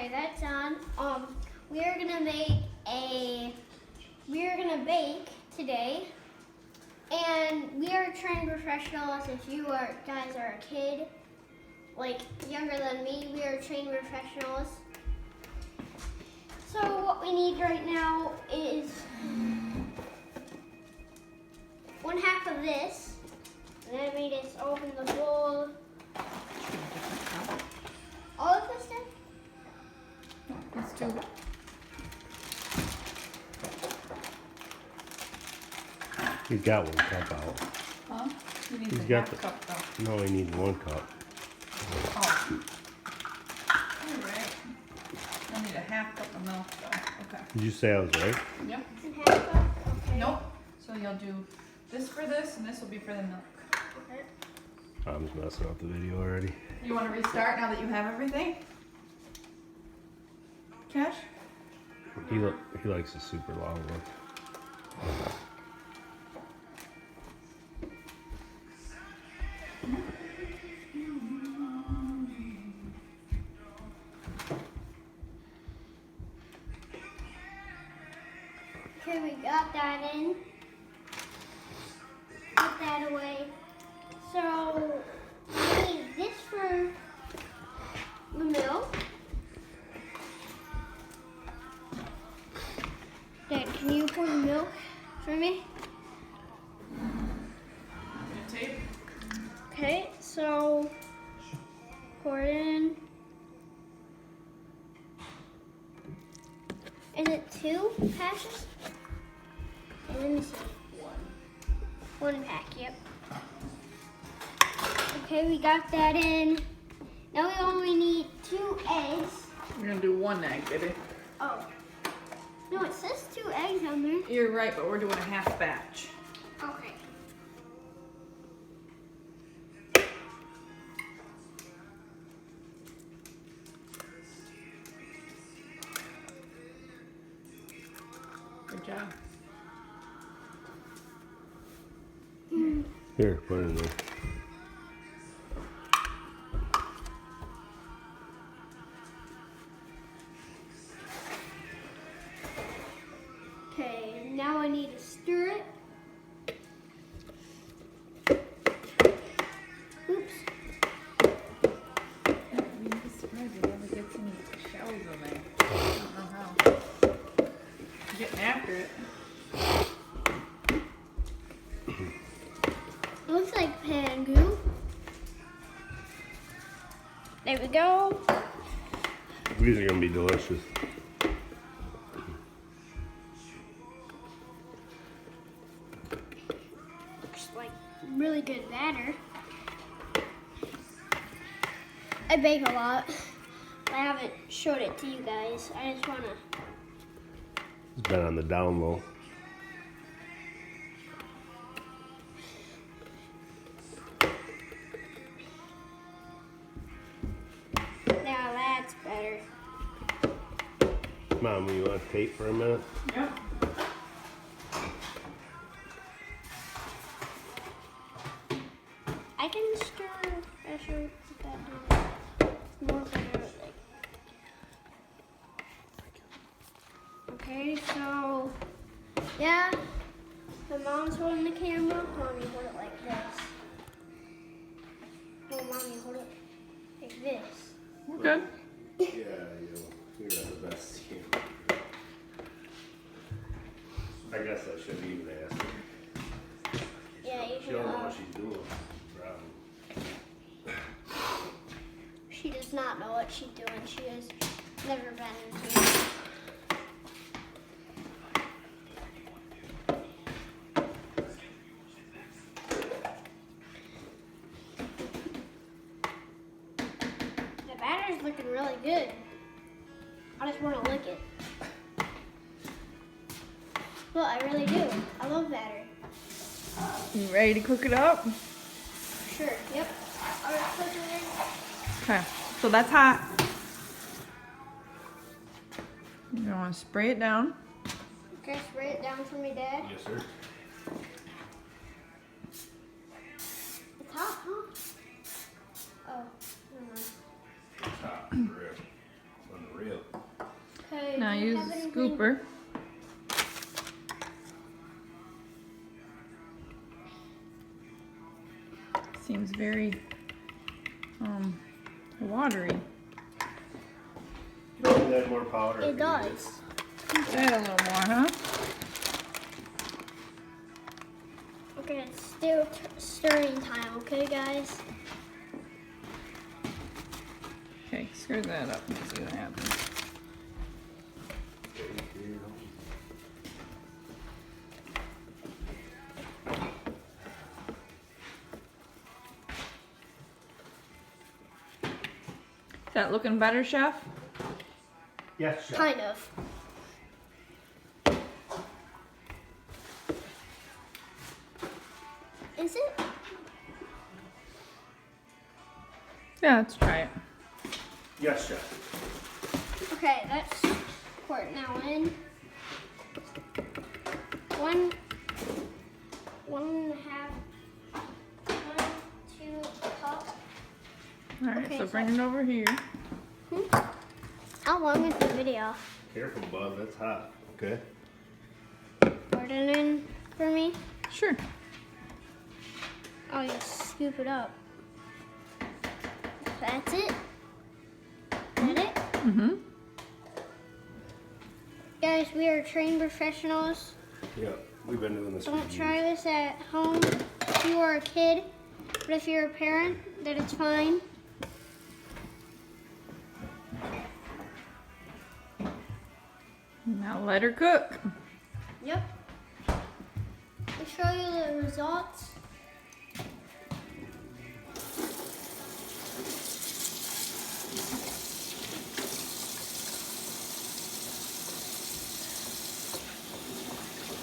Okay, that's on. We are gonna bake today, and we are trained professionals. If you guys are a kid, like younger than me, we are trained professionals. So what we need right now is 1/2 of this. And then we just open the bowl. All of this then? Let's do it. He's got 1 cup out. Huh? You need He's the got half cup though. No, he needs 1 cup. Oh. Alright. I need a half cup of milk though. Okay. Did you say I was right? Yep. And 1/2 cup? Okay. Nope. So you'll do this for this and this will be for the milk. Okay. I'm just messing up the video already. You want to restart now that you have everything? Cash? He likes a super long one. Okay, we got that in. Put that away. So, we need this for the milk. Dad, can you pour the milk for me? Tape? Okay, so pour it in. Is it 2 patches? Let me see. 1 pack, yep. Okay, we got that in. Now we only need 2 eggs. We're going to do 1 egg, baby. Oh. No, it says 2 eggs on there. You're right, but we're doing a half batch. Okay. Good job. Here, put it in there. Okay, now I need to stir it. Oops. You'd be surprised you never get any shells in there. I don't know how. You're getting after it. Looks like pan goo. There we go. These are gonna be delicious. Looks like really good batter. I bake a lot. I haven't showed it to you guys. I just wanna. It's been on the down low. Now that's better. Mom, you want to tape for a minute? Yep. I can stir. Actually, put that down. More better. Okay, so yeah, the mom's holding the camera. Mommy, hold it like this. Oh, mommy, hold it like this. We're good. Yeah, you're the best team. I guess I should even ask her. Yeah, you She should. don't know what she's doing. She does not know what she's doing. She has never been in here. The batter's looking really good. I just want to lick it. Well, I really do. I love batter. You ready to cook it up? Sure. Yep. I'll just put it in. Okay. So that's hot. You want to spray it down. Okay, spray it down for me, Dad. Yes, sir. It's hot, huh? Oh, never mind. It's hot. For real. It's unreal. Okay. Now do you use have the anything- scooper. Seems very watery. Maybe add more powder. if It you need does. Let's add a little more, huh? Okay, it's still stirring time. Okay, guys. Okay, stir that up and see what happens. Is that looking better, Chef? Yes, Chef. Kind of. Is it? Yeah, let's try it. Yes, Chef. Okay, let's pour it now in. One and a half, 2 cups. Alright, Okay, so so- bring it over here. How long is the video? Careful, bud. That's hot. Okay. Pour it in for me. Sure. Oh, you scoop it up. That's it. That it? Mm-hmm. Guys, we are trained professionals. Yeah, we've been doing this for Don't years. try this at home if you are a kid, but if you're a parent, then it's fine. Now let her cook. Yep. I'll show you the results.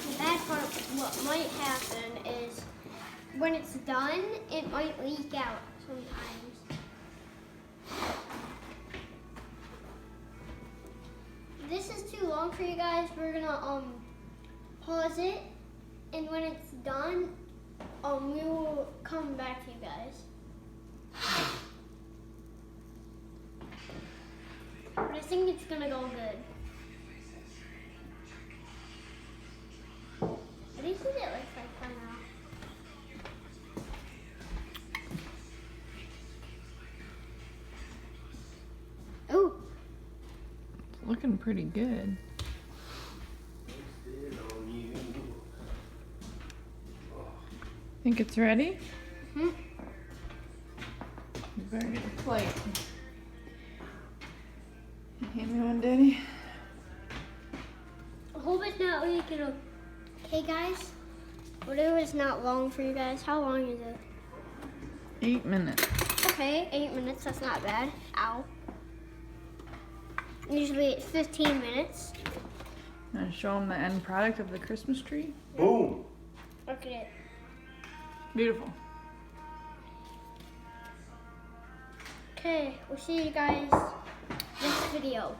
The bad part, what might happen is when it's done, it might leak out sometimes. This is too long for you guys. We're gonna pause it, and when it's done, we will come back to you guys. But I think it's gonna go good. What do you think it looks like for now? Oh, Looking pretty good. Think it's ready? hmm. You better get a plate. Hand me one, Daddy. I hope it's not leaking. Okay, guys. What if it's not long for you guys? How long is it? 8 minutes. Okay, 8 minutes. That's not bad. Ow. Usually it's 15 minutes. Gonna show them the end product of the Christmas tree. Boom. Look at it. Beautiful. Okay, we'll see you guys next video.